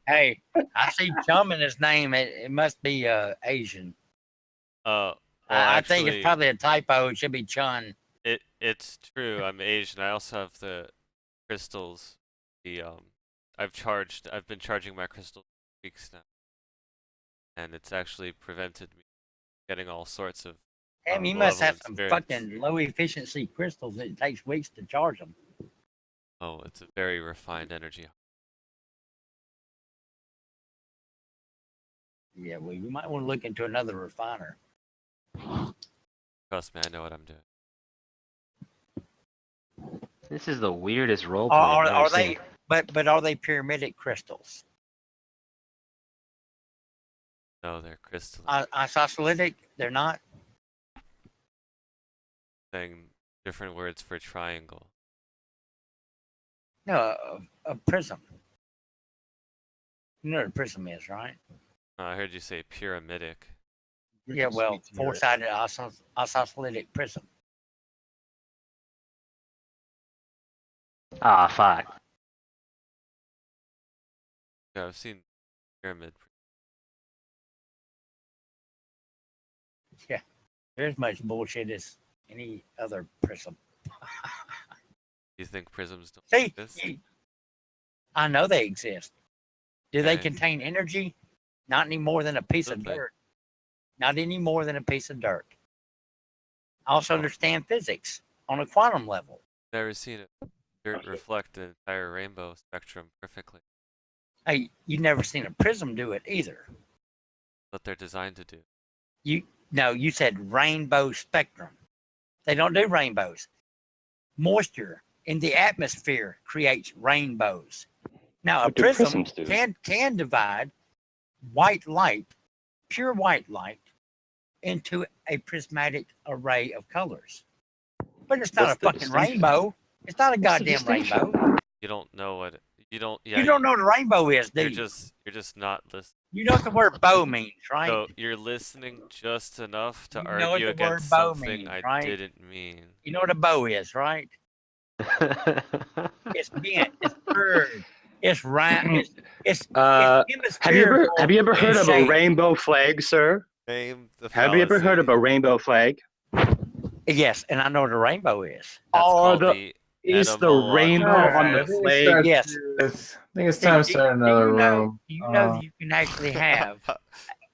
Hey, I see Chum in his name. It must be Asian. Well, I actually, think it's probably a typo. It should be Chun. It's true. I'm Asian. I also have the crystals. I've been charging my crystals for weeks now, and it's actually prevented me getting all sorts of Damn, you must have some spirits. fucking low efficiency crystals that it takes weeks to charge them. Oh, it's a very refined energy. Yeah, well, you might want to look into another refiner. Trust me, I know what I'm doing. This is the weirdest roleplay. Are they? But are they pyramidic crystals? No, they're crystalline. Isocyclic? They're not. Saying different words for triangle. No, a prism. You know what a prism is, right? I heard you say pyramidic. Yeah, well, four-sided isocyclic prism. Ah, fuck. Yeah, I've seen pyramid. Yeah, they're as much bullshit as any other prism. You think prisms don't See, exist? I know they exist. Do they Okay. contain energy? Not any more than a piece of dirt. Not any more than a piece of dirt. I also understand physics on a quantum level. Never seen it. Dirt reflect the entire rainbow spectrum perfectly. Hey, you've never seen a prism do it either. What they're designed to do. You said rainbow spectrum. They don't do rainbows. Moisture in the atmosphere creates rainbows. Now, a prism can divide white light, pure white light, into a prismatic array of colors. But it's not a fucking rainbow. It's not a goddamn rainbow. You don't know what you don't. Yeah, you don't know what a rainbow is, do you? You're just not listening. You know what the word bow means, right? So you're listening just enough to argue against something I didn't mean. You know what a bow is, right? It's bent. It's curved. It's round. It's have you ever heard of a rainbow flag, sir? Have you ever heard of a rainbow flag? Yes, and I know what a rainbow is. Is the rainbow on the flag? Yes. I think it's time to start another room. You know you can actually have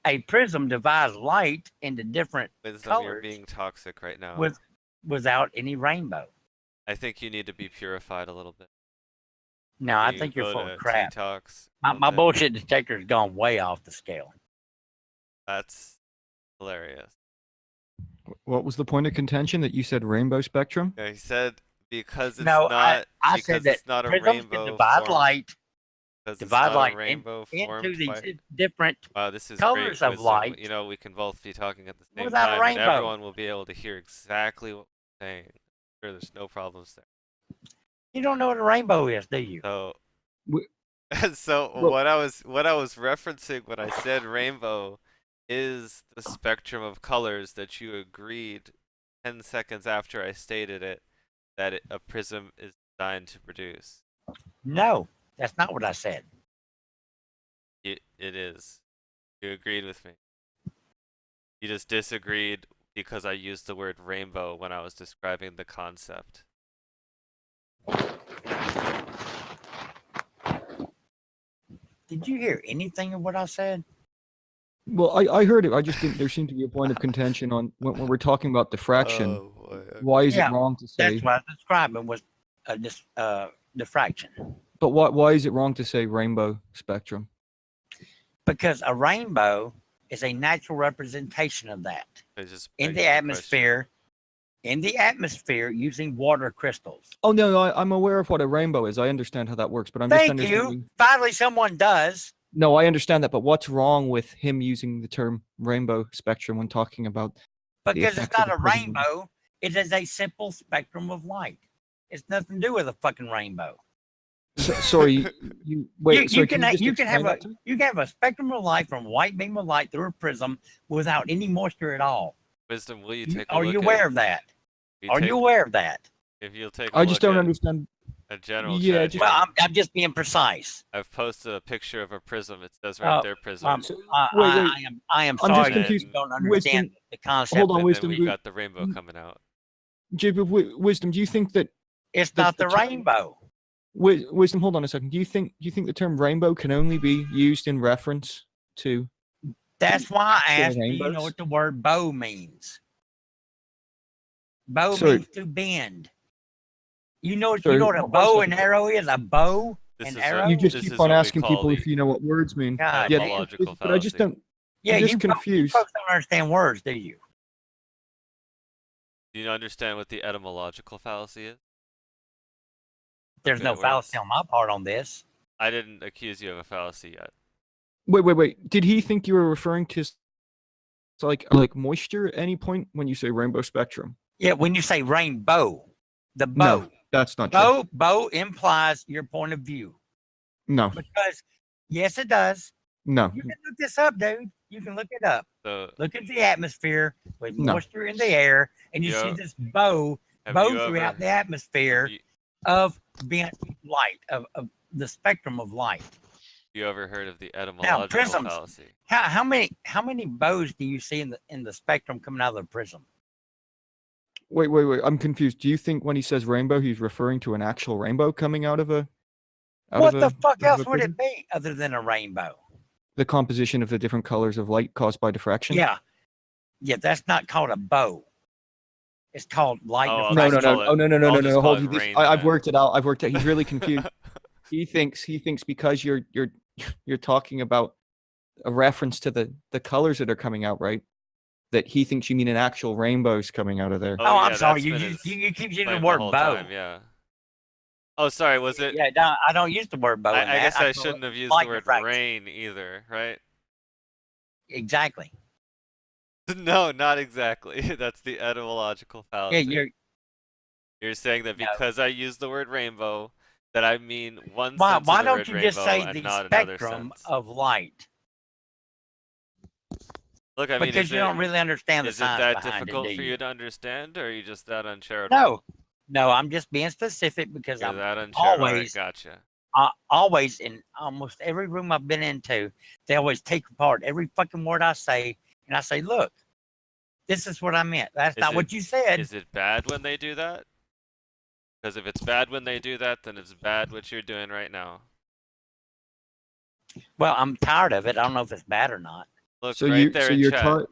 a prism divide light into different colors. You're being toxic right now. Without any rainbow. I think you need to be purified a little bit. No, I think you're full of crap. My bullshit detector has gone way off the scale. That's hilarious. What was the point of contention that you said rainbow spectrum? Yeah, he said because it's I said that it's not a prisms rainbow can divide form. light, Divide light into these different wow, this is colors great of light. You know, we can both be talking at the same without time, a rainbow. and everyone will be able to hear exactly what we're saying. Sure, there's no problems there. You don't know what a rainbow is, do you? So, what I was referencing when I said rainbow is the spectrum of colors that you agreed 10 seconds after I stated it that a prism is designed to produce. No, that's not what I said. It is. You agreed with me. You just disagreed because I used the word rainbow when I was describing the concept. Did you hear anything of what I said? Well, I heard it. I just think there seemed to be a point of contention on when we're talking about diffraction. Oh, boy, okay. Why is it wrong to say? That's what I was describing was diffraction. But why is it wrong to say rainbow spectrum? Because a rainbow is a natural representation of that in the atmosphere. In the atmosphere, using water crystals. Oh no, I'm aware of what a rainbow is. I understand how that works, but I'm just understanding. Thank you. Finally, someone does. No, I understand that, but what's wrong with him using the term rainbow spectrum when talking about? Because it's not a rainbow. It is a simple spectrum of light. It's nothing to do with a fucking rainbow. Sorry, wait. You can have a spectrum of light from a white beam of light through a prism without any moisture at all. Wisdom, will you take a look? Are you aware of that? Are you aware of that? If you'll take, I just don't understand. A general Yeah, strategy. Well, I'm just being precise. I've posted a picture of a prism. It says right there, prism. wait. I am I'm sorry just that confused. you don't understand Wisdom. the concept. Hold on, And Wisdom. then we got the rainbow coming out. Jacob, Wisdom. Do you think that It's not the rainbow. Wisdom? Hold on a second. Do you think the term rainbow can only be used in reference to? That's why I actual asked, do you know rainbows? what the word bow means? Bow Sorry. means to bend. You know Sorry, what a one bow second. and arrow is? A bow This and is arrow? You just This keep is on what we asking call people the if you know what words mean. God, Yeah, damn. etymological but I just fallacy. don't. Yeah, I'm just you confused. folks don't understand words, do you? Do you understand what the etymological fallacy is? There's no Good fallacy words. on my part on this. I didn't accuse you of a fallacy yet. Wait. Did he think you were referring to like moisture at any point when you say rainbow spectrum? Yeah, when you say rainbow, the bow. No, that's not true. Bow implies your point of view. No, Because, yes, it does. no, You can look this up, dude. You can look it up. So Look at the atmosphere with No. moisture in the air, and you see Yeah. this bow have you throughout ever the atmosphere have of bent light, of the spectrum of light. you ever heard of the etymological prisms. fallacy? How many bows do you see in the spectrum coming out of the prism? wait. I'm confused. Do you think when he says rainbow, he's referring to an actual rainbow coming out of a? What the fuck out of else a would prism? it be other than a rainbow? The composition of the different colors of light caused by diffraction. Yeah, that's not called a bow. It's called light Oh, No. diffraction. I'll just call Hold. it rain I've then. worked it out. He's really confused. He thinks because you're talking about a reference to the colors that are coming out, right? That he thinks you mean an actual rainbow's coming out of there. Oh, I'm yeah, sorry. that's You been his keep using the claim word whole bow. time, yeah. Oh, sorry. Was it? Yeah, no, I don't use the word bow. I guess I call it shouldn't have used light the word diffraction. rain either, right? Exactly. No, not exactly. That's the etymological fallacy. Yeah, You're saying that No. because I use the word rainbow, that I mean one why sense why of the don't word you rainbow just say and the not another spectrum sense. of light? Look, I mean, Because you don't really understand the is it science that behind difficult it, do for you? you to understand, or are you just that uncharitable? No, I'm just being specific because You're I'm that uncharitable. All right, always, gotcha. always in almost every room I've been into, they always take apart every fucking word I say, and I say, look, this is what I meant. That's not what you said. Is it bad when they do that? Because if it's bad when they do that, then it's bad what you're doing right now. Well, I'm tired of it. I don't know if it's bad or not. Look So right there in you're chat.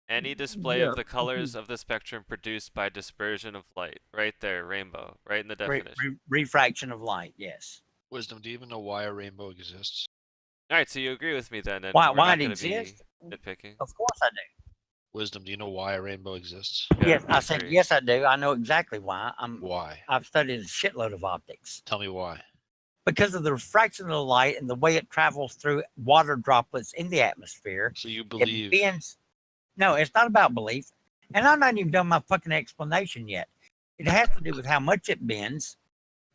Any display Yeah, of the colors of the spectrum produced by dispersion of light. Right there, rainbow. Right in the definition. Refraction of light, yes. Wisdom, do you even know why a rainbow exists? Alright, so you agree with me then, and Why we're not it gonna exists? be nitpicking. Of course I do. Wisdom, do you know why a rainbow exists? Yes, I said yes, I do. I know exactly why. Why? I've studied a shitload of optics. Tell me why. Because of the refraction of the light and the way it travels through water droplets in the atmosphere. So you It believe bends. No, it's not about belief. And I'm not even done my fucking explanation yet. It has to do with how much it bends.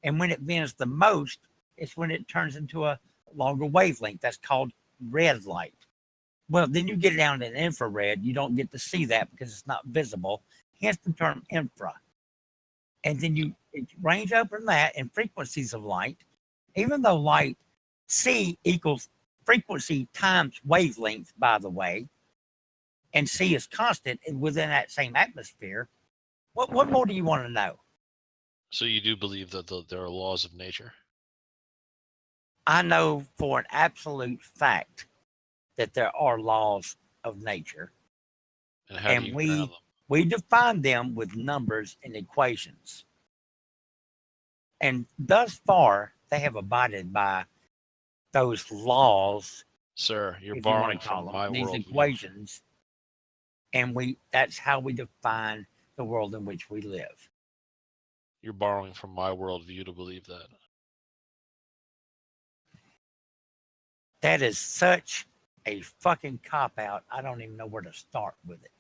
And when it bends the most, it's when it turns into a longer wavelength. That's called red light. Well, then you get down to infrared. You don't get to see that because it's not visible. Hence the term infra. And then it range up from that in frequencies of light. Even though light, C equals frequency times wavelength, by the way, and C is constant within that same atmosphere. What more do you want to know? So you do believe that there are laws of nature? I know for an absolute fact that there are laws of nature. And how do you ground them? We define them with numbers and equations. And thus far, they have abided by those laws. Sir, you're if you wanna borrowing call from them, my these worldview. equations. And that's how we define the world in which we live. You're borrowing from my worldview to believe that. That is such a fucking cop-out. I don't even know where to start with it.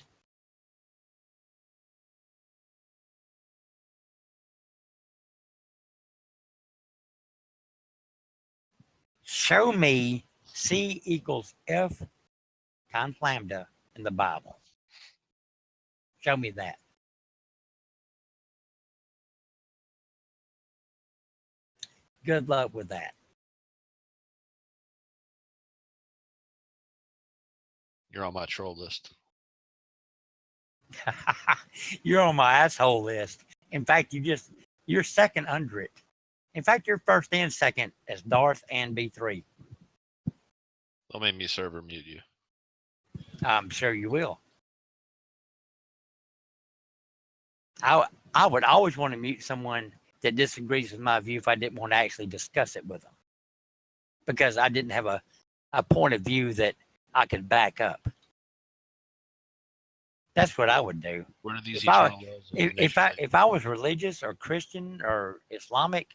Show me C equals F times lambda in the Bible. Show me that. Good luck with that. You're on my troll list. You're on my asshole list. In fact, you're second under it. In fact, you're first and second as Darth and B3. Don't make me server mute you. I'm sure you will. I would always want to mute someone that disagrees with my view if I didn't want to actually discuss it with them, because I didn't have a point of view that I could back up. That's what I would do. What are these If I was religious or Christian or Islamic,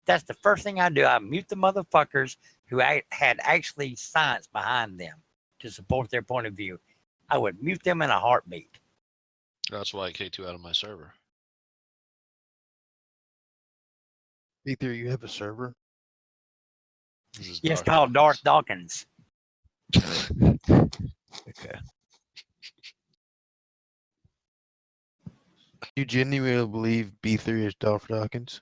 that's the first thing I do. I mute the motherfuckers who had actually science behind them to support their point of view. I would mute them in a heartbeat. That's why I K2 out of my server. B3, you have a server? Yes, called Darth Dawkins. Okay. You genuinely believe B3 is Darth Dawkins?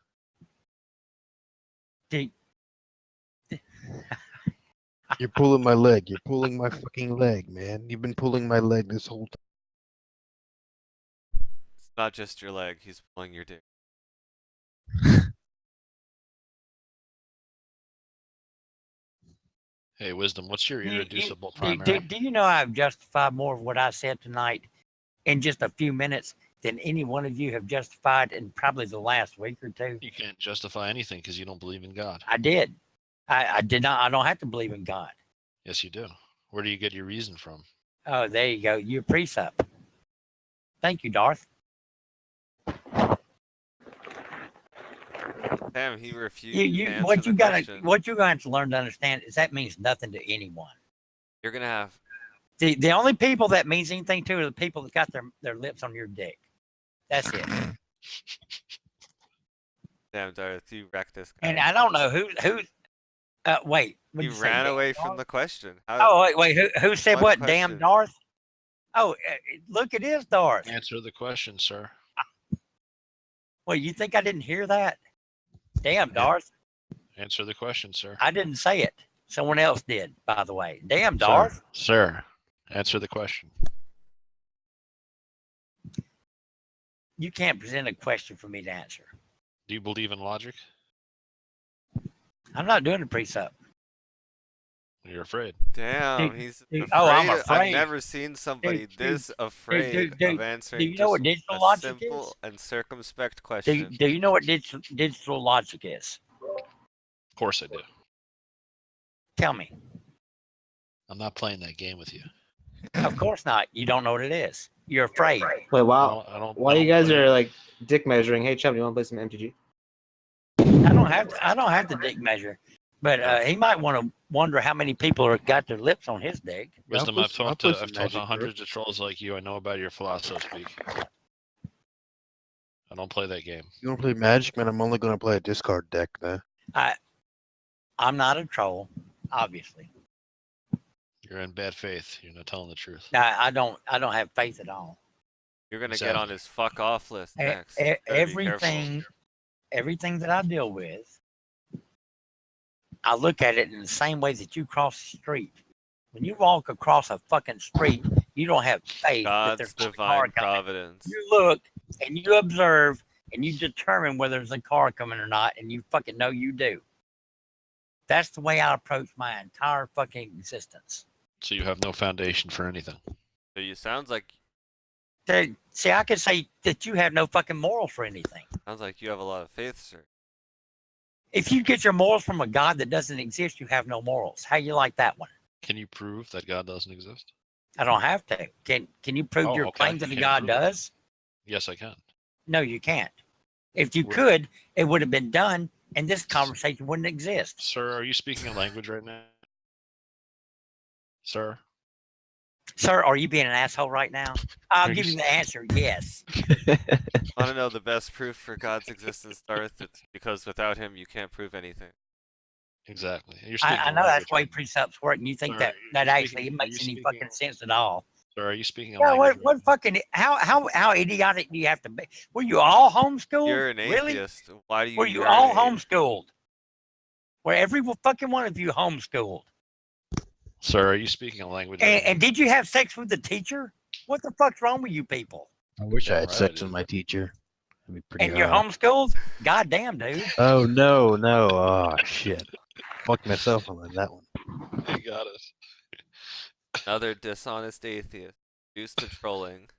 You're pulling my leg. You're pulling my fucking leg, man. You've been pulling my leg this whole time. It's not just your leg, he's pulling your dick. Hey, Wisdom, what's your irreducible primary? Do you know I've justified more of what I said tonight in just a few minutes than any one of you have justified in probably the last week or two? You can't justify anything because you don't believe in God. I did. I did not. I don't have to believe in God. Yes, you do. Where do you get your reason from? Oh, there you go. Your precept. Thank you, Darth. Damn, he refused. What you're going to learn to understand is that means nothing to anyone. You're gonna have the only people that means anything to are the people that got their lips on your dick. That's it. Damn, Darth, you wrecked this guy. And I don't know who. Wait. You ran away from the question. Wait. Who said what? Damn, Darth. Oh, look, it is Darth. Answer the question, sir. Well, you think I didn't hear that? Damn, Darth. Answer the question, sir. I didn't say it. Someone else did, by the way. Damn, Darth. Sir, answer the question. You can't present a question for me to answer. Do you believe in logic? I'm not doing a precept. You're afraid. Damn, he's afraid. Oh, I'm afraid. I've never seen somebody this afraid of answering do you know what digital logic simple is? and circumspect question. Do you know what digital logic is? Of course I do. Tell me. I'm not playing that game with you. Of course not. You don't know what it is. You're afraid. Wait, wow. While you guys are like dick measuring, hey Chubb, you want to play some MTG? I don't have the dick measure, but he might want to wonder how many people are got their lips on his dick. Wisdom, I've talked to hundreds of trolls like you. I know about your philosophy speak. I don't play that game. You want to play Magic, man? I'm only going to play a discard deck, man. I'm not a troll, obviously. You're in bad faith. You're not telling the truth. I don't have faith at all. You're gonna get on his fuck off list next. Everything that I deal with, I look at it in the same way that you cross the street. When you walk across a fucking street, you don't have faith that there's a car coming. Providence. You look and you observe and you determine whether there's a car coming or not, and you fucking know you do. That's the way I approach my entire fucking existence. So you have no foundation for anything. So you sounds like. See, I could say that you have no fucking morals for anything. Sounds like you have a lot of faith, sir. If you get your morals from a God that doesn't exist, you have no morals. How you like that one? Can you prove that God doesn't exist? I don't have to. Can you prove your claim that God does? Yes, I can. No, you can't. If you could, it would have been done, and this conversation wouldn't exist. Sir, are you speaking a language right now? Sir? Sir, are you being an asshole right now? I'll give you the answer, yes. Want to know the best proof for God's existence, Darth? It's because without him, you can't prove anything. Exactly. I know that's the way precepts work, and you think that actually makes any fucking sense at all. Sir, are you speaking a language? What fucking, how idiotic do you have to be? Were you all homeschooled? You're an really? atheist. Why do you? Were you all homeschooled? where every fucking one of you homeschooled. Sir, are you speaking a language? And did you have sex with the teacher? What the fuck's wrong with you people? I wish I had Right, sex with my teacher. That'd be pretty And you're hot. homeschooled? Goddamn, dude. Oh no, no. Oh shit. Fucked myself on that one. They got us. Another dishonest atheist. Used to trolling.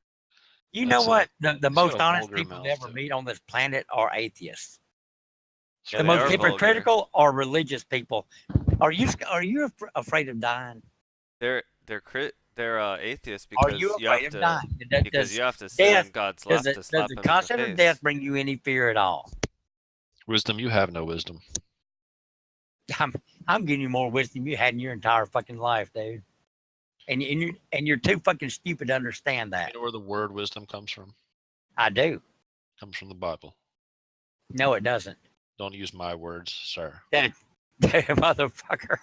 You know what? The most got a honest vulgar people mouth, to ever too. meet on this planet are atheists. Yeah, The they most are vulgar. hypocritical are religious people. Are you afraid of dying? They're atheists because Are you you afraid have of to dying? because you have to sit death- on God's lap Does to the slap him in concept the of face. death bring you any fear at all? Wisdom, you have no wisdom. I'm giving you more wisdom you had in your entire fucking life, dude. And you're too fucking stupid to understand that. You know where the word wisdom comes from? I do. It comes from the Bible. No, it doesn't. Don't use my words, sir. That motherfucker.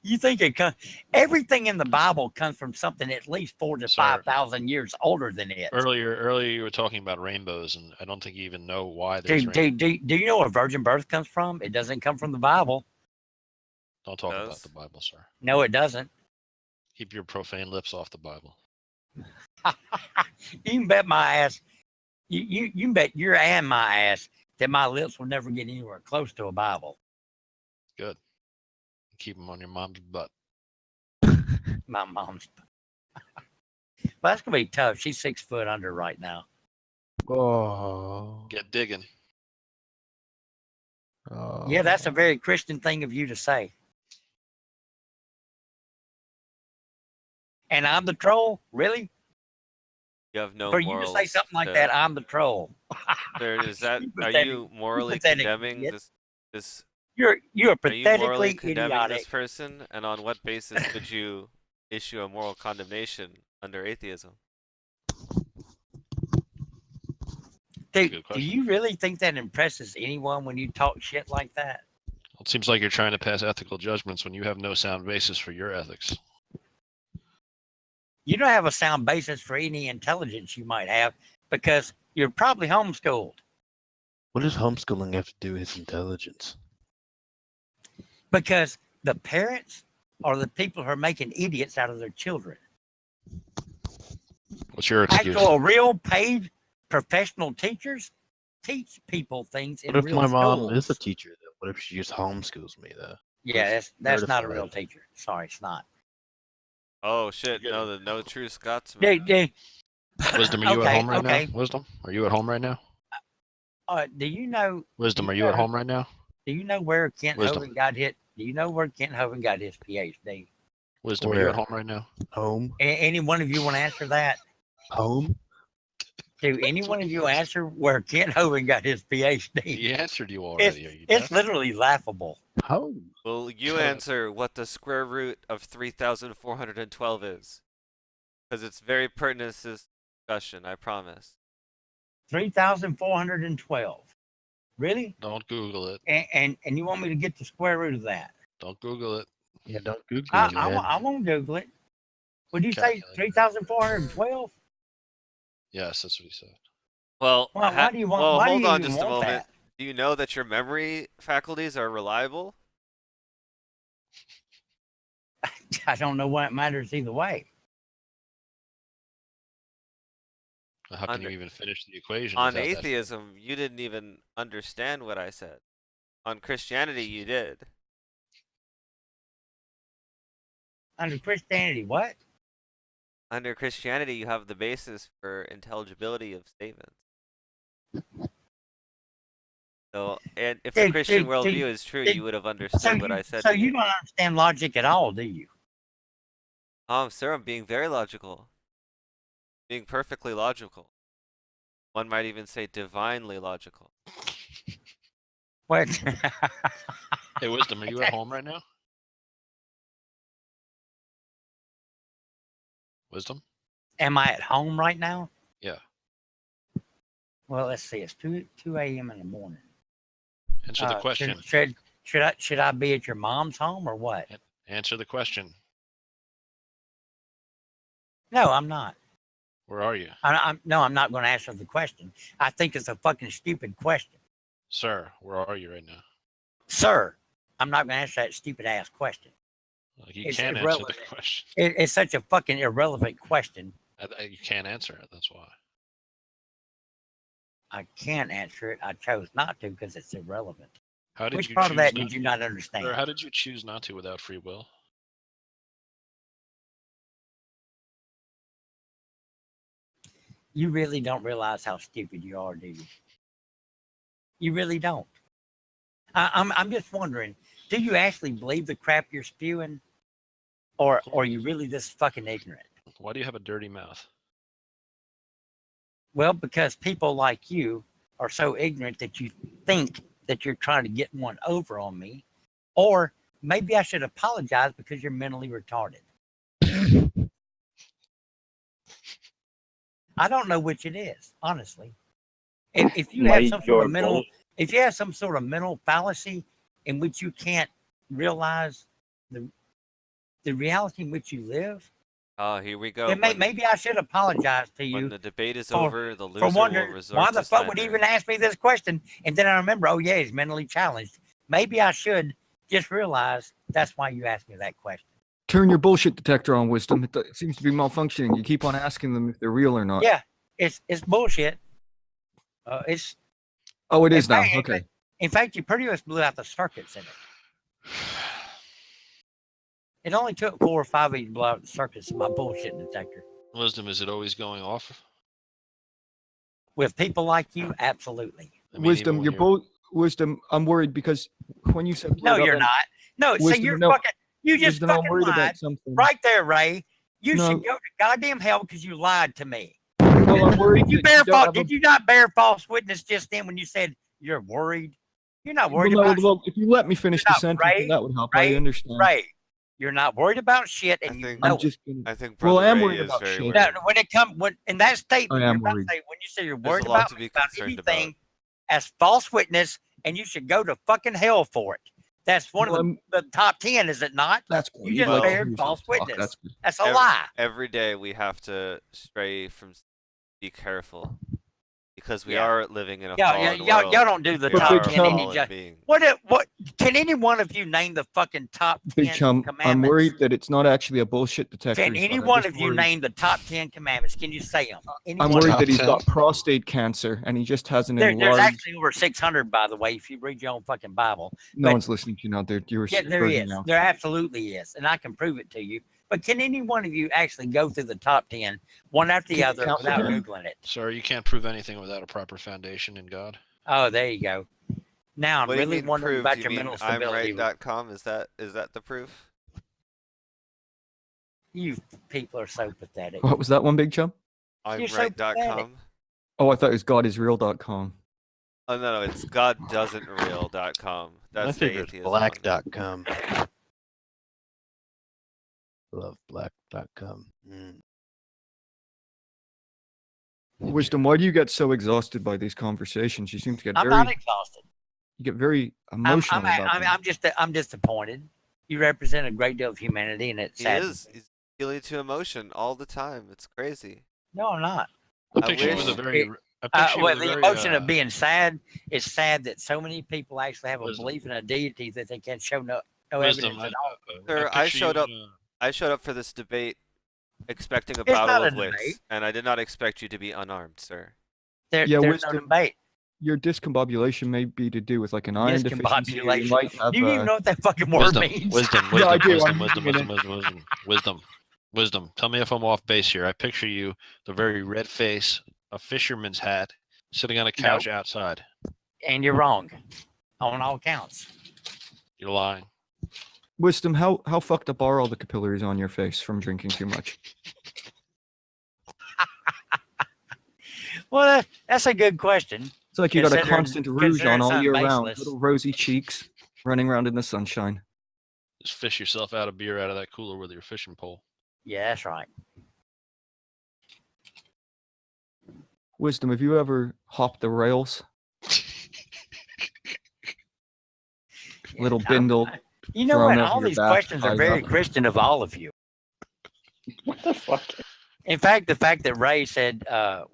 You think it comes? Everything in the Bible comes from something at least 4,000 to Sir. 5,000 years older than it. Earlier you were talking about rainbows, and I don't think you even know why there's Do you know where virgin birth comes from? It doesn't come from the Bible. Don't talk Does? about the Bible, sir. No, it doesn't. Keep your profane lips off the Bible. You can bet my ass. You can bet your and my ass that my lips will never get anywhere close to a Bible. Good. Keep them on your mom's butt. My mom's. Well, that's gonna be tough. She's 6 foot under right now. Oh. Get digging. Oh. Yeah, that's a very Christian thing of you to say. And I'm the troll, really? You have no For you to morals. say something like sir. that, I'm the troll. Sir, is that You are pathetic- you morally pathetic condemning idiot. this? You're Are you morally pathetically condemning idiotic. this person? And on what basis could you issue a moral condemnation under atheism? Dude, Good do question. you really think that impresses anyone when you talk shit like that? Well, it seems like you're trying to pass ethical judgments when you have no sound basis for your ethics. You don't have a sound basis for any intelligence you might have because you're probably homeschooled. What does homeschooling have to do with intelligence? Because the parents are the people who are making idiots out of their children. What's your excuse? Actual, real paid professional teachers teach people things in What if real my mom schools. is a teacher though? What if she just homeschools me though? Yeah, that's not a certified. real teacher. Sorry, it's not. Oh shit! You're No, the no true Scotsman. Dude, Wisdom, are you okay, at home right okay. now? Wisdom, are you at home right now? Do you know? Wisdom, are you at home right now? Do you know where Kent Wisdom. Hovind got hit? Do you know where Kent Hovind got his PhD? Wisdom, are you Where? at home right now? Home? Any one of you want to answer that? Home? Do any one of you answer where Kent Hovind got his PhD? He answered you already. Are you It's deaf? literally laughable. Home? Will you Shut up. answer what the square root of 3,412 is? Because it's very pertinent to this discussion, I promise. 3,412. Really? Don't Google it. And you want me to get the square root of that? Don't Google it. Yeah, don't Google I it, man. won't Google it. Would you say Calculator. 3,412? Yes, that's what he said. Well, Why do you want? well, why hold do you on even just a want moment. Do you know that your memory faculties are reliable? that? I don't know why it matters either way. How can you On- even finish the equation? On without that? atheism, you didn't even understand what I said. On Christianity, you did. Under Christianity, what? Under Christianity, you have the basis for intelligibility of statements. So, and if the Dude, Christian dude, worldview dude, is true, dude, you would have understood what I said. So to you don't understand logic at all, do you? Sir, I'm being very logical. Being perfectly logical. One might even say divinely logical. What? Hey, Wisdom, are you at home right now? Wisdom? Am I at home right now? Yeah. Well, let's see. It's 2 a.m. in the morning. Answer the question. Should I be at your mom's home or what? Answer the question. No, I'm not. Where are you? I'm not going to answer the question. I think it's a fucking stupid question. Sir, where are you right now? Sir, I'm not going to answer that stupid ass question. Like, you It's can answer irrelevant. the question. It's such a fucking irrelevant question. You can't answer it. That's why. I can't answer it. I chose not to because it's irrelevant. How did Which you part of choose that not did you not understand? Or how did you choose not to without free will? You really don't realize how stupid you are, do you? You really don't. I'm just wondering, do you actually believe the crap you're spewing? Or are you really this fucking ignorant? Why do you have a dirty mouth? Well, because people like you are so ignorant that you think that you're trying to get one over on me. Or maybe I should apologize because you're mentally retarded. I don't know which it is, honestly. If you have some sort of mental, if you have some sort of mental fallacy in which you can't realize the reality in which you live, Oh, here we go. then maybe I should apologize to you. When the debate is over, the loser for will wondering resort why to the fuck would slander. he even ask me this question? And then I remember, oh yeah, he's mentally challenged. Maybe I should just realize that's why you asked me that question. Turn your bullshit detector on, Wisdom. It seems to be malfunctioning. You keep on asking them if they're real or not. Yeah, it's bullshit. It's. Oh, it is in now. fact- Okay. In fact, you pretty much blew out the circuits in it. It only took 4 or 5 of you to blow out the circuits in my bullshit detector. Wisdom, is it always going off? With people like you, absolutely. I mean, Wisdom, even you're when both. Wisdom, I'm worried because when you said No, blew it you're up, not. No, see, Wisdom, you're no. fucking. You just Wisdom, I'm fucking worried lied. about something. Right there, Ray. You No. should go to goddamn hell because you lied to me. Well, I'm worried. Did you that don't have a- Did you not bear false witness just then when you said you're worried? You're not worried Well, no, about well, if you let me finish You're the not sentence, right, then that would help. right, I understand. Ray. You're not worried about shit, and I you think- know I'm just gonna. I think Well, Brother I am Ray worried is about very shit. worried. Now, when it comes in that statement, I am you're about to worried. say when you say you're There's worried a lot about to me be about concerned anything about. as false witness, and you should go to fucking hell for it. That's one Well, of the top 10, is it not? That's good. You just Well- bared false witness. That's good. That's a lie. Every day we have to stray from. Be careful, because we Yeah. are living in a Y'all fallen world. don't do the We But top Big are 10 any fallen just. beings. What can any one of you name the fucking top 10 Big Chum, commandments? I'm worried that it's not actually a bullshit detector. Can he's got. any I'm one just of you worried- name the top 10 commandments? Can you say them? I'm worried Top that he's 10. got prostate cancer and he just has an There's enlarged. actually over 600, by the way, if you read your own fucking Bible. No but- one's listening to you now. You're Yeah, there spurting is. now. There absolutely is. And I can prove it to you. But can any one of you actually go through the top 10, one after the Can you other, count without them? Googling it? Sir, you can't prove anything without a proper foundation in God. Oh, there you go. Now I'm What do you really mean wondering proof? about You your mean mental stability. I'mRight.com? Is that the proof? You people are so pathetic. What was that one, Big Chum? You're so pathetic. I'mRight.com? Oh, I thought it was godisreal.com. Oh no, it's GodDoesn'tReal.com. My That's the favorite atheist black.com. Love black.com. Wisdom, why do you get so exhausted by these conversations? You seem to get I'm very, not exhausted. you get very emotional about them. I'm disappointed. You represent a great deal of humanity, and it's He sad. is. He's feeling to emotion all the time. It's crazy. No, I'm not. I I picture you with a wish- very. I picture you Well, with a the very, emotion of being sad is sad that so many people actually have a Wisdom. belief in a deity that they can show no wisdom. evidence at all. Sir, picture I you showed in up. a- I showed up for this debate expecting a It's not battle a of wits, debate. and I did not expect you to be unarmed, sir. Yeah, There's no wisdom. debate. Your discombobulation may be to do with like an iron deficiency. Or you Discombobulation. might have, Do you even know what that fucking word Wisdom, means? wisdom, Yeah, I wisdom, do. wisdom, I'm wisdom, using wisdom, wisdom, wisdom. Tell me if I'm off base here. I picture you, the very red face, a fisherman's hat, sitting on a couch outside. And you're wrong on all counts. You're lying. Wisdom, how fucked up are all the capillaries on your face from drinking too much? Well, that's a good question. It's like you got a Considering- constant rouge considering on all something year round. baseless. Little rosy cheeks, running around in the sunshine. Just fish yourself out of beer out of that cooler with your fishing pole. Yeah, that's right. Wisdom, have you ever hopped the rails? Yeah, Little I'm- bindle. You know thrown what? over All your these back, questions are tied very up. Christian of all of you. What the fuck? In fact, the fact that Ray said, Sir,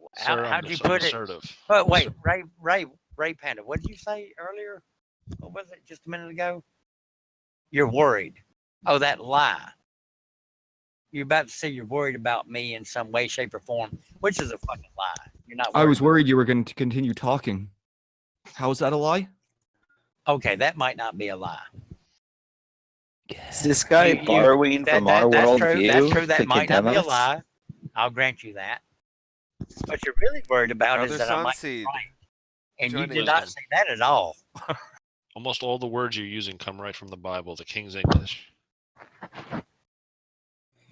how'd you put it? assertive. But wait, Ray Panda, what did you say earlier? What was it just a minute ago? You're worried. Oh, that lie. You're about to say you're worried about me in some way, shape, or form, which is a fucking lie. You're not. I was worried you were going to continue talking. How is that a lie? Okay, that might not be a lie. Is this guy borrowing from our worldview? That's true. That to might not condemn be a us? lie. I'll grant you that. What you're really worried about is that I might be right. And you did not say that at all. Almost all the words you're using come right from the Bible, the King's English.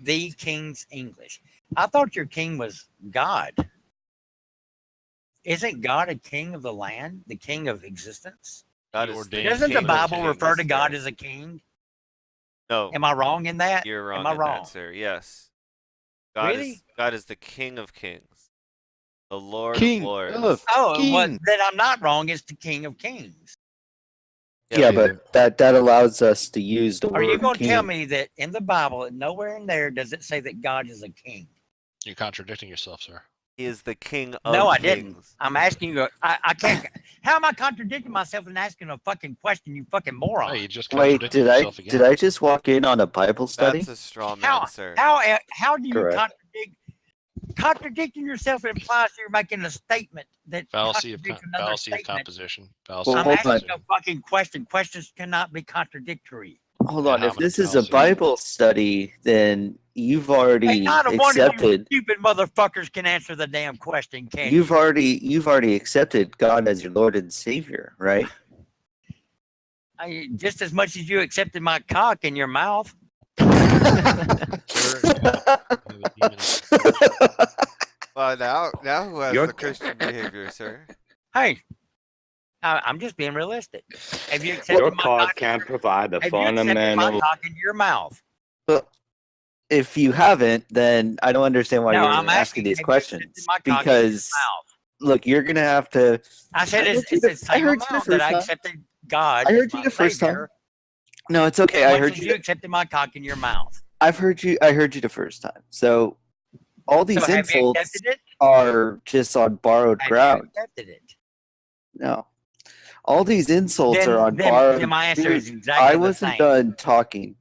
The King's English. I thought your king was God. Isn't God a king of the land, the king of existence? God He is ordained Doesn't the king of Bible kings. refer to God as a king? No. Am I wrong in that? You're wrong Am I in wrong? that, sir. Yes. God Really? God is the King of Kings, the Lord King of Lords. of Oh, well, King. then I'm not wrong. It's the King of Kings. Yeah, but that allows us to use the Are word you going to king. tell me that in the Bible, nowhere in there does it say that God is a king? You're contradicting yourself, sir. He is the King of No, I Kings. didn't. I'm asking you. I can't. How am I contradicting myself and asking a fucking question? You fucking moron. Hey, you just Wait, contradicted did I yourself again. did I just walk in on a Bible study? That's a straw man, How sir. how do you Correct. contradict? Contradicting yourself implies you're making a statement that Fallacy of contradicts another fallacy of statement. composition. Fallacy Well, of I'm hold asking composition. a fucking question. Questions cannot be contradictory. Hold Yeah, on. how If many this is a fallacies? Bible study, then you've already Hey, not one of you accepted. stupid motherfuckers can answer the damn question, can you? You've already accepted God as your Lord and Savior, right? Just as much as you accepted my cock in your mouth. Well, now who has You're- the Christian behavior, sir? Hey, I'm just being realistic. Have you accepted Your my cock cock? can't provide the Have you accepted my fundamental. cock in your mouth? Well, if you haven't, then I don't understand why No, you're I'm asking these have you questions. accepted my cock in your Because mouth? look, you're gonna have to. I said I it's heard you the the- I same heard you the amount that first I time. accepted God I as heard you my the first time. Savior, No, it's okay. as I much heard as you. you accepted my cock in your mouth. I heard you the first time. So all these So have you insults accepted it? are just on borrowed Have ground. you accepted it? No. All these insults are on Then borrowed. my answer Dude, is exactly I the wasn't same. done talking.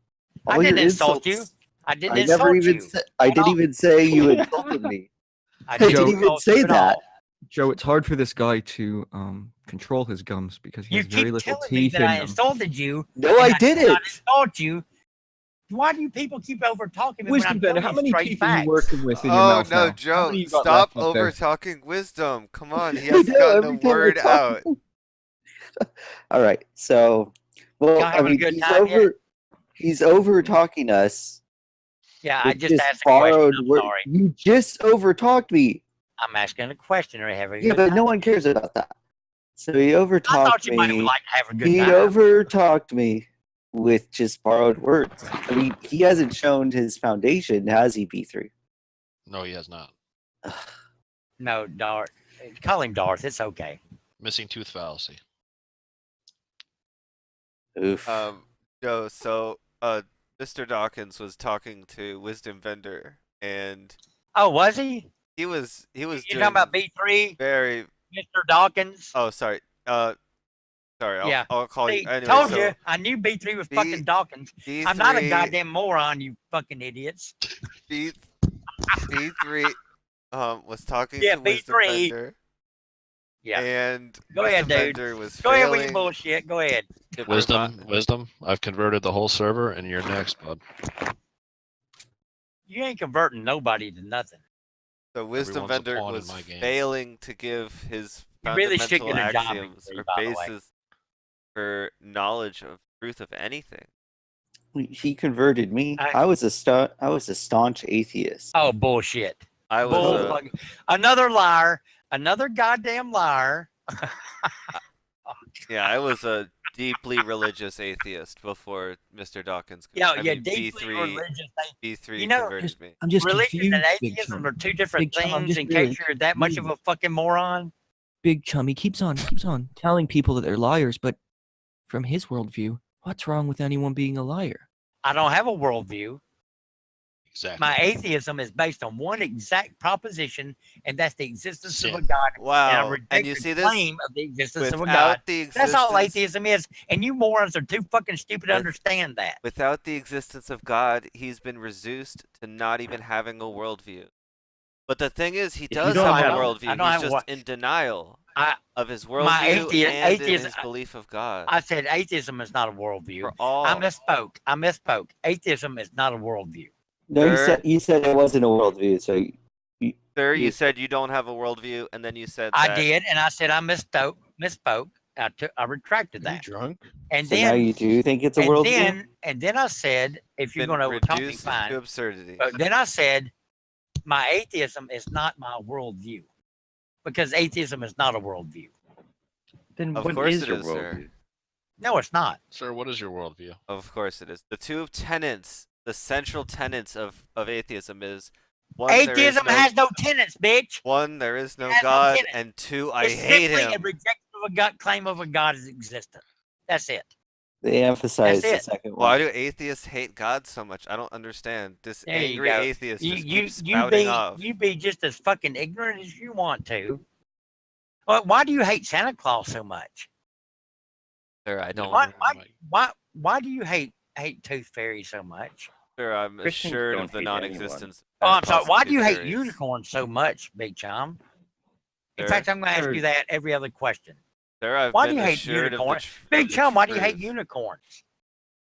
I All your didn't insult you. insults. I didn't I never insult even you. said. I at didn't all. even say you insulted me. I I didn't didn't even insult you say at that. all. Joe, it's hard for this guy to control his gums because he You has very keep little telling me teeth that in I them. insulted you. No, and I did didn't. not insult you. Why do you people keep over talking me when I'm WisdomVendor, telling how you many straight teeth are facts? you working with in your Oh mouth no, now? How Joe! many you got Stop left up there? over talking wisdom. Come on, he I hasn't know, gotten a every time I word talk- out. All right. So, well, Y'all I having a mean, good time yet? he's over talking us. Yeah, I with just asked a question. borrowed I'm word. sorry. You just over talked me. I'm asking a question. Are you having a Yeah, good but time? no one cares about that. So he over I thought talked you might have me. liked to have a good He time. over talked me with just borrowed words. I mean, he hasn't shown his foundation, has he, B3? No, he has not. No, Darth. Call him Darth. It's okay. Missing tooth fallacy. Oof. Joe, so Mr. Dawkins was talking to WisdomVendor, and Oh, was he? he was You're doing talking about B3, very. Mr. Dawkins? Oh, sorry. Sorry. Yeah. I'll call you See, anyway. told so you. I knew B3 was B- fucking Dawkins. B3, I'm not a goddamn moron, you fucking idiots. B3 was talking Yeah, to B3. WisdomVendor, Yeah. and Go ahead, dude. WisdomVendor was Go ahead with failing your bullshit. Go ahead. to Wisdom. I've converted the whole server, and you're next, bud. You ain't converting nobody to nothing. So Everyone's a WisdomVendor pawn in was my game. failing to give his You really should fundamental get a job, axioms B3, or by the way. basis for knowledge of truth of anything. He converted me. I- I was a staunch atheist. Oh, bullshit. I was Bull a, fucking- another liar. Another goddamn liar. yeah, I was a deeply religious atheist before Mr. Dawkins. Yeah, I yeah, mean, deeply religious. B3 You know, converted me. I'm just Religion confused, and Big atheism Chum. are two different Big Chum, I'm things. just In really case you're that much of a fucking moron. Big Chum, he keeps on telling people that they're liars, but from his worldview, what's wrong with anyone being a liar? I don't have a worldview. Exactly. My atheism is based on one exact proposition, and that's the existence of a Sin. God. And I Wow. reject And you the see this? claim of the existence of a Without God. the That's all existence, atheism is, and you morons are too fucking stupid to With- understand that. without the existence of God, he's been reduced to not even having a worldview. But the thing is, he If you does don't have a have- I worldview. don't He's have just what- in denial of his my worldview and in atheism. his belief of God. I said atheism is not a worldview. For all. I misspoke. Atheism is not a worldview. No, Sir? you said it wasn't a worldview. So Sir, you- you said you don't have a worldview, and then you said I that. did, and I said I misspoke. I retracted Are you that. drunk? And so then now you do think it's a and worldview? then I said, if you're Been going to talk me, reduced fine. to absurdity. But then I said, my atheism is not my worldview, because atheism is not a worldview. Then Of what course is it your is, sir. worldview? No, it's not. Sir, what is your worldview? Of course it is. The two tenets, the central tenets of atheism is one, Atheism has no tenets, bitch. one, there is no has no God, tenets. and two, I It's hate simply a him. rejection of a God claim of a God's existence. That's it. They emphasize the That's it. second Why one. do atheists hate God so much? I don't understand. This There you angry go. atheist just You keeps spouting off. be just as fucking ignorant as you want to. Why do you hate Santa Claus so much? Sir, I don't. Why do you hate Tooth Fairy so much? Sir, I'm Christians assured don't of the hate non-existence. Oh, I'm sorry. of Why do you hate fairies. unicorns so much, Big Chum? In Sir? fact, I'm going to ask Sir. you that every other question. Sir, I've Why do been you hate assured of the unicorns? tr- Big of the Chum, why do you hate truth. unicorns?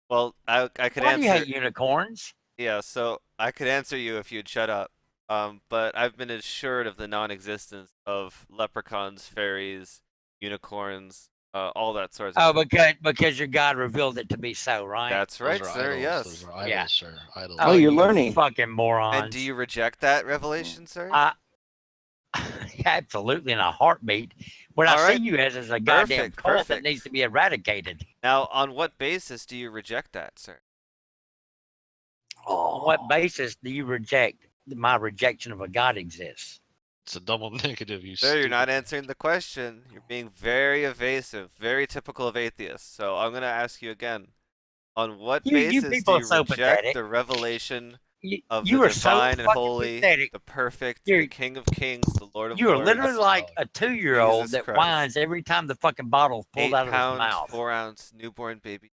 Well, I could Why do you answer. hate unicorns? Yeah, so I could answer you if you'd shut up. But I've been assured of the non-existence of leprechauns, fairies, unicorns, all that sorts Oh, of. because your God revealed it to be so, right? That's right, Those are sir. idols. Yes. Those are idols, Yeah. sir. Idols. Oh, you're you learning. fucking morons. And do you reject that revelation, sir? Absolutely, in a heartbeat. What All I right. see you as is a goddamn Perfect, cult that perfect. needs to be eradicated. Now, on what basis do you reject that, sir? On what basis do you reject my rejection of a God exists? It's a double negative, you Sir, you're not stupid- answering the question. You're being very evasive, very typical of atheists. So I'm going to ask you again. On what You basis people do are you so reject pathetic. the revelation of You the are so divine and fucking holy, pathetic. the perfect, You're- the King of Kings, the Lord of You are Lords? literally like a 2-year-old Jesus that Christ. whines every time the fucking bottle's pulled 8 out of his pound, mouth. 4 ounce newborn baby.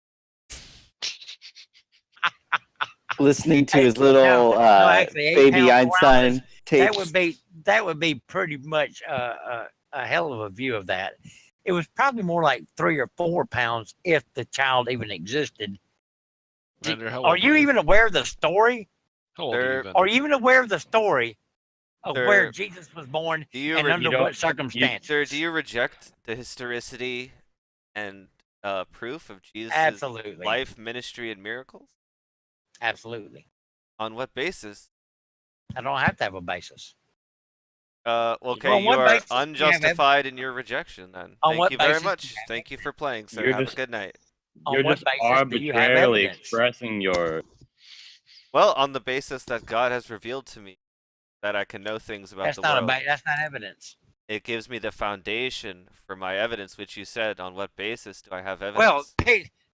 Listening to Hey, his little no, actually, 8 baby pounds, 4 Einstein ounces, tapes. that would be pretty much a hell of a view of that. It was probably more like 3 or 4 pounds if the child even existed. Vendor, how Are old you are even aware of the story? How old are Sir, you, Vendor? Are you even aware of the story of Sir, where Jesus was born Do you, and re- under don't- what circumstances? sir, do you reject the historicity and proof of Jesus' Absolutely. life, ministry, and miracles? Absolutely. On what basis? I don't have to have a basis. Okay, on you what are basis do you have unjustified in your rejection then. On Thank what you very basis do much. you have Thank you for playing, sir. You're Have just- a good night. On You're what just basis do you have arbitrarily evidence? expressing your. Well, on the basis that God has revealed to me that I can know things about That's the not world. that's not evidence. It gives me the foundation for my evidence, which you said, on what basis do I have evidence? Well,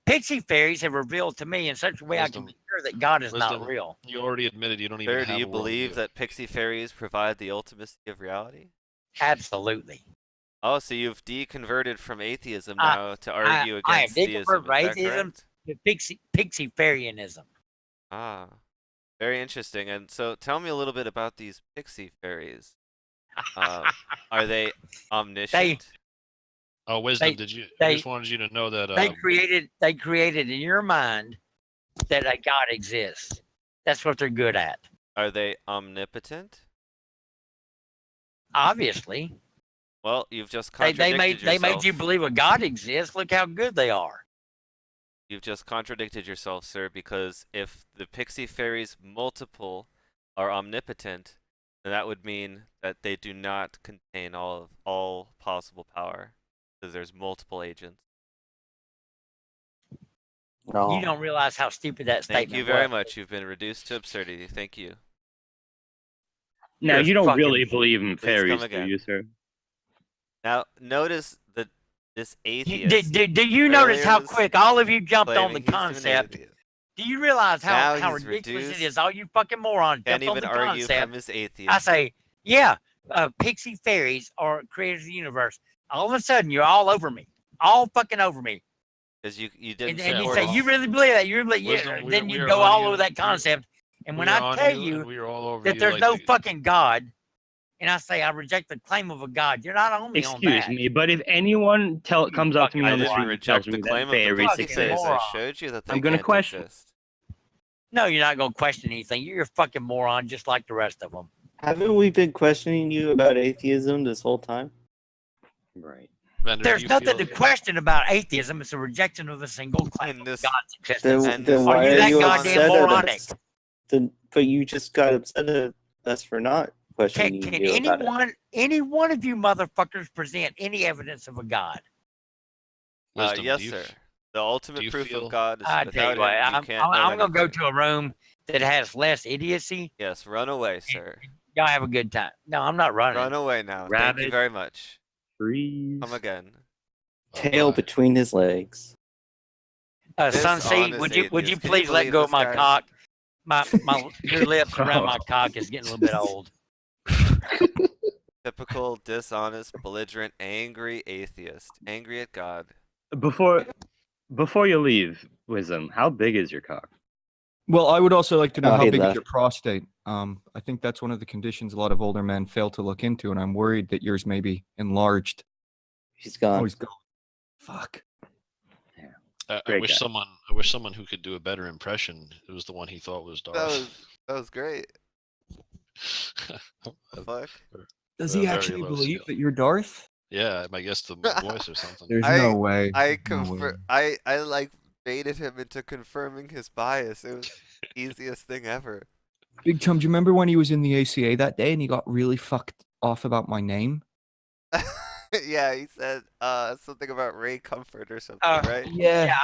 pixie fairies have revealed to me in such a way I can Wisdom. be sure that God is not Wisdom. real. You already admitted you don't even Sir, have do you a believe worldview. that pixie fairies provide the ultimacy of reality? Absolutely. Oh, so you've deconverted from atheism I- now to argue I have against theism. deconverted from Is that atheism correct? to pixie fairyism. Ah, very interesting. And so tell me a little bit about these pixie fairies. Are they omniscient? Oh, Wisdom, they- did you? they- I just wanted you to know that. They created in your mind that a God exists. That's what they're good at. Are they omnipotent? Obviously. Well, you've just They contradicted made yourself. you believe a God exists. Look how good they are. You've just contradicted yourself, sir, because if the pixie fairies multiple are omnipotent, then that would mean that they do not contain all possible power, because there's multiple agents. No. You don't realize how stupid that statement Thank you very was. much. You've been reduced to absurdity. Thank you. Now You're you don't fucking- really believe in Please fairies, come do again. you, sir? Now, notice that this Do atheist you notice how earlier was quick all of you jumped on claiming the he's an concept atheist. Do you realize Now how he's ridiculous reduced. it is? All you fucking morons Can't jumped on even the argue concept. from his atheism. I say, yeah, pixie fairies are creators of the universe. All of a sudden, you're all over me. All fucking over me. Because you didn't And you support say, you really believe that? You really believe, Wisdom, then we you are go on all you. over that concept. And when We are I on tell you, you and we are all over that you there's like no the- fucking God, and I say I reject the claim of a God, you're not on me on Excuse that. me, but if anyone comes up to me I on the didn't street and tells reject the me claim that of the fairies pixie fucking phase. exist, I moron. showed you that they I'm gonna can't question. exist. No, you're not going to question anything. You're a fucking moron just like the rest of them. Haven't we been questioning you about atheism this whole time? Right. Vendor, There's do you nothing feel- to question about atheism. It's a rejection of the single claim And of this- God's existence. Then, And then this- why Are you are that you goddamn upset at moronic? us? But you just got upset at us for not questioning Can you about it. any one of you motherfuckers present any evidence of a God? Wisdom, yes, do you- sir. The do ultimate you proof feel- of God is I tell without you what, him, you can't know I'm going to go anything. to a room that has less idiocy. Yes, run away, sir. Y'all have a good time. No, I'm not running. Run away now. Thank you Rabbit. very much. Trees. Come again. Tail Bye-bye. between his legs. Sunseed, would you Dishonest please atheist. let Can you go of believe my this cock? Your lips around my cock is getting a little bit old. Typical, dishonest, belligerent, angry atheist. Angry at God. Before you leave, Wisdom, how big is your cock? Well, I would also like to know Oh, how he big is left. your prostate. I think that's one of the conditions a lot of older men fail to look into, and I'm worried that yours may be enlarged. He's gone. Oh, he's gone. Fuck. I Great wish guy. someone who could do a better impression. It was the one he thought was Darth. That was great. The fuck? Does A he very actually low believe skill. that you're Darth? Yeah, I guess the voice or something. There's I- no way. I No way. like baited him into confirming his bias. It was the easiest thing ever. Big Chum, do you remember when he was in the ACA that day and he got really fucked off about my name? Yeah, he said something about Ray Comfort or something, right? Yeah,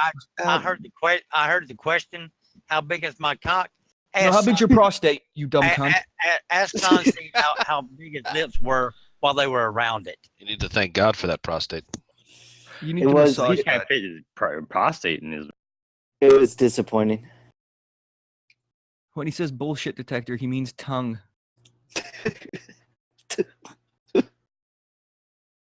I heard the question. How big is my cock? No, how big's your prostate, you dumb cunt? Ask Sunseed how big his lips were while they were around it. You need to thank God for that prostate. You need It to was- massage He can't that. fit his prostate in his. It was disappointing. When he says bullshit detector, he means tongue.